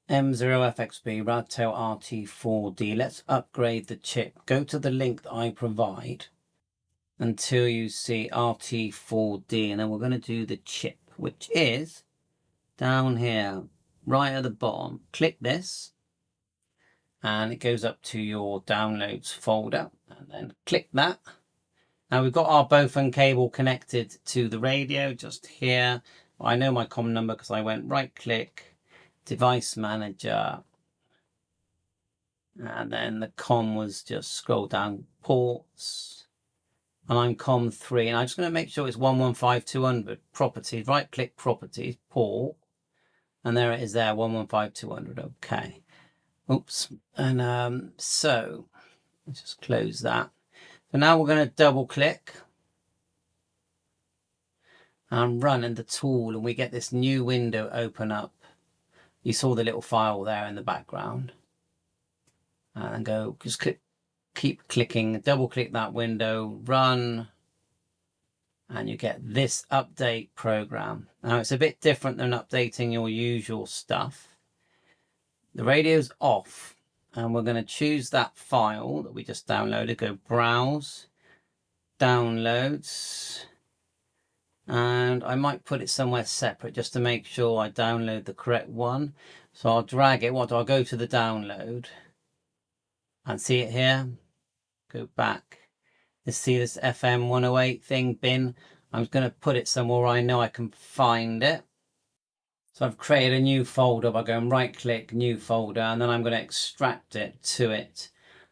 M0FXB Radtel Rt4D. Let's upgrade the chip. Go to the link that I provide until you see RT4D, and then we're going to do the chip, which is down here, right at the bottom. Click this, and it goes up to your downloads folder, and then click that. Now we've got our Bofun cable connected to the radio just here. I know my COM number because I went right click, device manager, and then the COM was just scroll down ports, and I'm COM 3, and I'm just going to make sure it's 115200 properties, right click properties, port, and there it is there, 115200. Okay, oops. And so let's just close that. So now we're going to double click and run in the tool, and we get this new window open up. You saw the little file there in the background, and go just click, keep clicking, double click that window, run, and you get this update program. Now it's a bit different than updating your usual stuff. The radio's off, and we're going to choose that file that we just downloaded. Go browse, downloads, and I might put it somewhere separate just to make sure I download the correct one. So I'll drag it. I'll go to the download and see it here. Go back. Let's see this FM 108 thing bin. I'm going to put it somewhere where I know I can find it. So I've created a new folder by going right click, new folder, and then I'm going to extract it to it.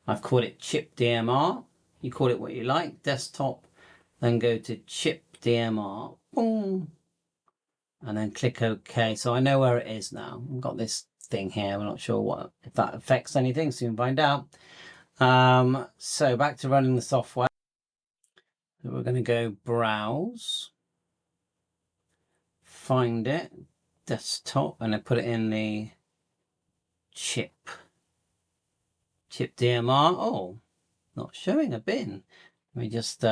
I've called it chip DMR. You call it what you like, desktop, then go to chip DMR, boom, and then click OK. So I know where it is now. I've got this thing here. I'm not sure if that affects anything, soon find out. So back to running the software. So we're going to go browse, find it, desktop, and I put it in the chip DMR. Oh, not showing a bin. Let me just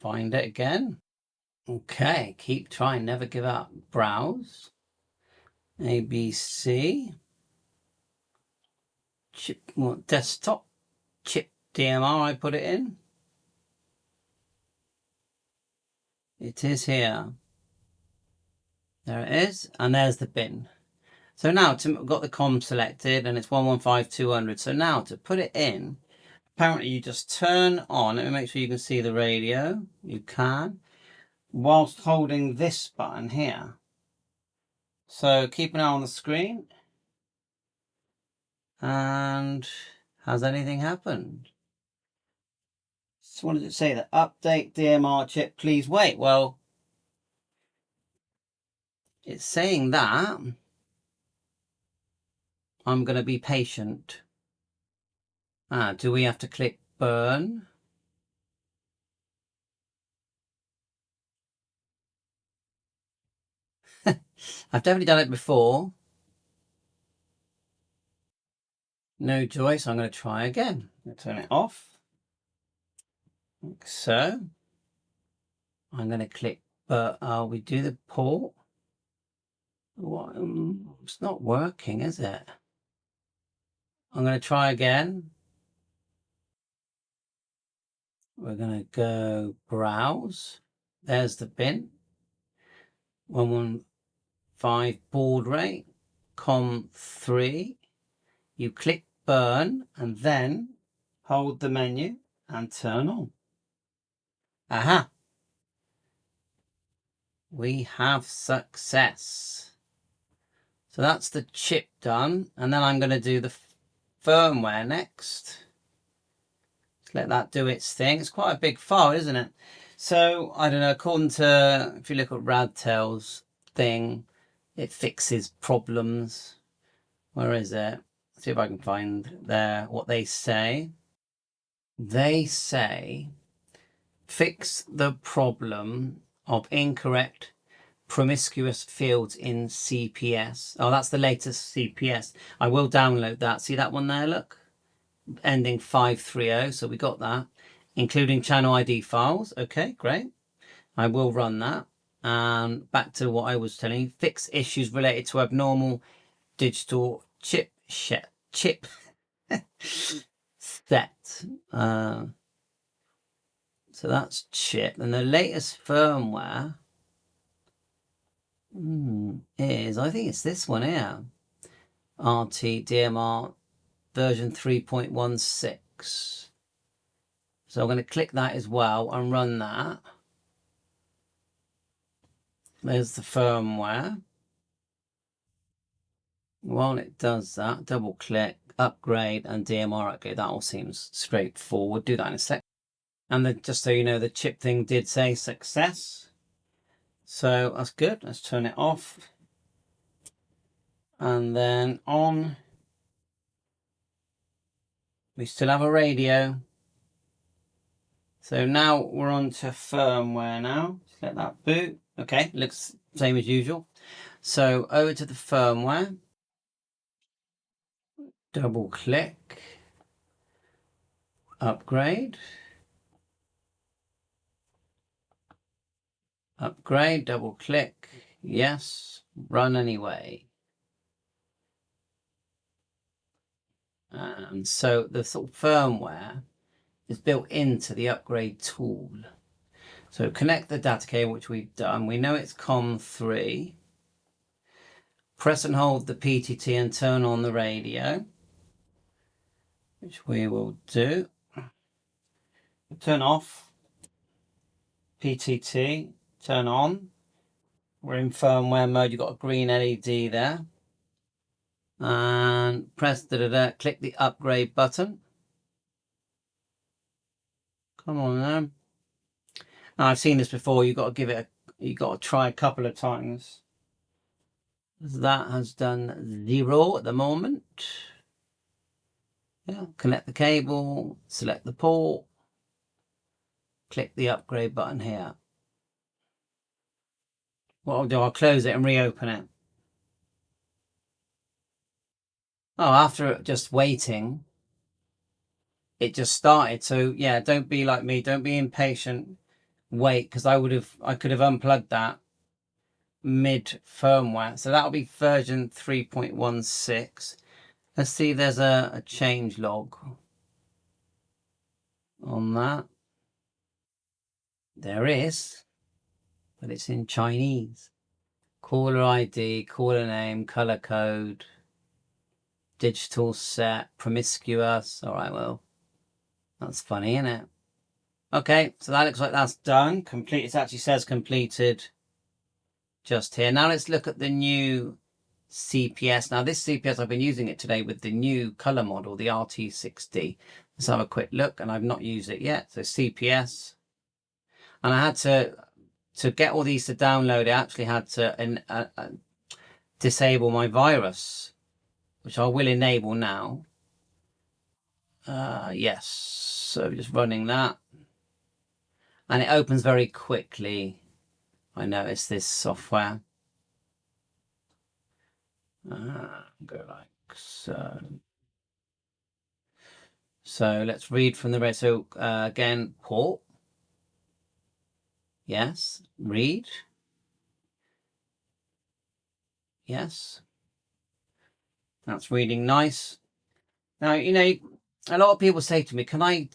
find it again. Okay, keep trying, never give up. Browse, ABC, chip, desktop, chip DMR, I put it in. It is here. There it is, and there's the bin. So now I've got the COM selected, and it's 115200. So now to put it in, apparently you just turn on, let me make sure you can see the radio. You can, whilst holding this button here. So keep an eye on the screen. And has anything happened? So what does it say? The update DMR chip, please wait. Well, it's saying that I'm going to be patient. Do we have to click burn? I've definitely done it before. No joy, so I'm going to try again. I'm going to turn it off. Like so. I'm going to click, but we do the port. What? It's not working, is it? I'm going to try again. We're going to go browse. There's the bin. 115 baud rate, COM 3. You click burn and then hold the menu and turn on. Aha! We have success. So that's the chip done, and then I'm going to do the firmware next. Let's let that do its thing. It's quite a big file, isn't it? So I don't know, according to, if you look at Radtel's thing, it fixes problems. Where is it? Let's see if I can find there what they say. They say fix the problem of incorrect promiscuous fields in CPS. Oh, that's the latest CPS. I will download that. See that one there, look? Ending 530, so we got that. Including channel ID files. Okay, great. I will run that. And back to what I was telling you. Fix issues related to abnormal digital chip set. So that's chip, and the latest firmware is, I think it's this one here, DMR version 3.16. So I'm going to click that as well and run that. There's the firmware. While it does that, double click, upgrade and DMR upgrade. That all seems straightforward. Do that in a sec. And then, just so you know, the chip thing did say success. So that's good. Let's turn it off. And then on. We still have a radio. So now we're on to firmware now. Just let that boot. Okay, looks same as usual. So over to the firmware. Double click. Upgrade. Upgrade, double click. Yes. Run anyway. And so the sort of firmware is built into the upgrade tool. So connect the data cable, which we've done. We know it's COM3. Press and hold the PTT and turn on the radio, which we will do. Turn off. PTT, turn on. We're in firmware mode. You've got a green LED there. And press click the upgrade button. Come on now. Now, I've seen this before. You've got to give it you've got to try a couple of times. That has done 0 at the moment. Yeah, connect the cable, select the port, click the upgrade button here. What I'll do, I'll close it and reopen it. Oh, after just waiting, it just started. So yeah, don't be like me. Don't be impatient. Wait, because I could have unplugged that mid firmware. So that'll be version 3.16. Let's see if there's a change log on that. There is, but it's in Chinese. Caller ID, caller name, color code, digital set, promiscuous. All right, well, that's funny, isn't it? Okay, so that looks like that's done. Complete. It actually says completed just here. Now let's look at the new CPS. Now this CPS, I've been using it today with the new color model, the RT4D. Let's have a quick look, and I've not used it yet. So CPS, and I had to get all these to download. I actually had to disable my virus, which I will enable now. Yes, so just running that, and it opens very quickly. I noticed this software. Go like so. So let's read from the red. So again, port. Yes. Read. Yes. That's reading nice. Now, you know, a lot of people say to me, can I,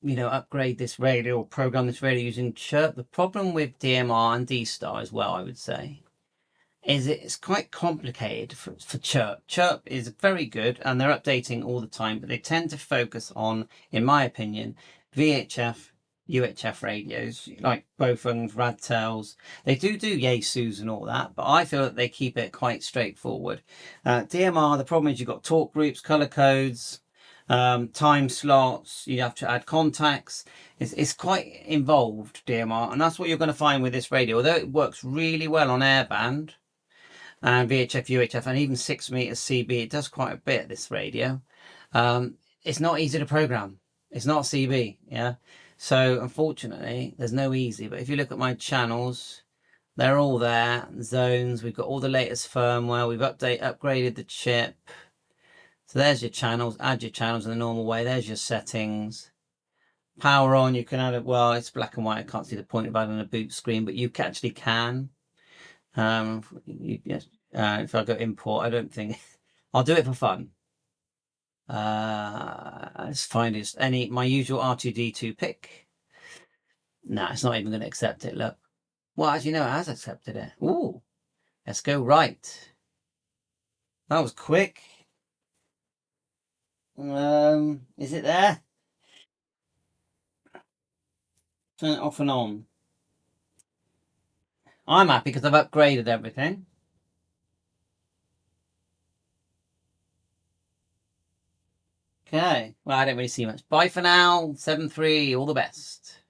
upgrade this radio or program this radio using Chirp? The problem with DMR and D-Star as well, I would say, is it's quite complicated for Chirp. Chirp is very good and they're updating all the time, but they tend to focus on, in my opinion, VHF, UHF radios, like Bofung's, Radtels. They do Yaesus and all that, but I feel that they keep it quite straightforward. DMR, the problem is you've got talk groups, color codes, time slots, you have to add contacts. It's quite involved, DMR, and that's what you're going to find with this radio. Although it works really well on airband and VHF, UHF, and even 6 meters CB, it does quite a bit, this radio. It's not easy to program. It's not CB, yeah. So unfortunately, there's no easy. But if you look at my channels, they're all there. Zones. We've got all the latest firmware. We've upgraded the chip. So there's your channels. Add your channels in the normal way. There's your settings. Power on. You can add it. Well, it's black and white. I can't see the point of adding a boot screen, but you actually can. If I go import, I don't think I'll do it for fun. Let's find my usual R2D2 pick. No, it's not even going to accept it. Look. Well, actually, no, it has accepted it. Ooh, let's go right. That was quick. Is it there? Turn it off and on. I'm happy because I've upgraded everything. Okay. Well, I don't really see much. Bye for now. 7-3. All the best.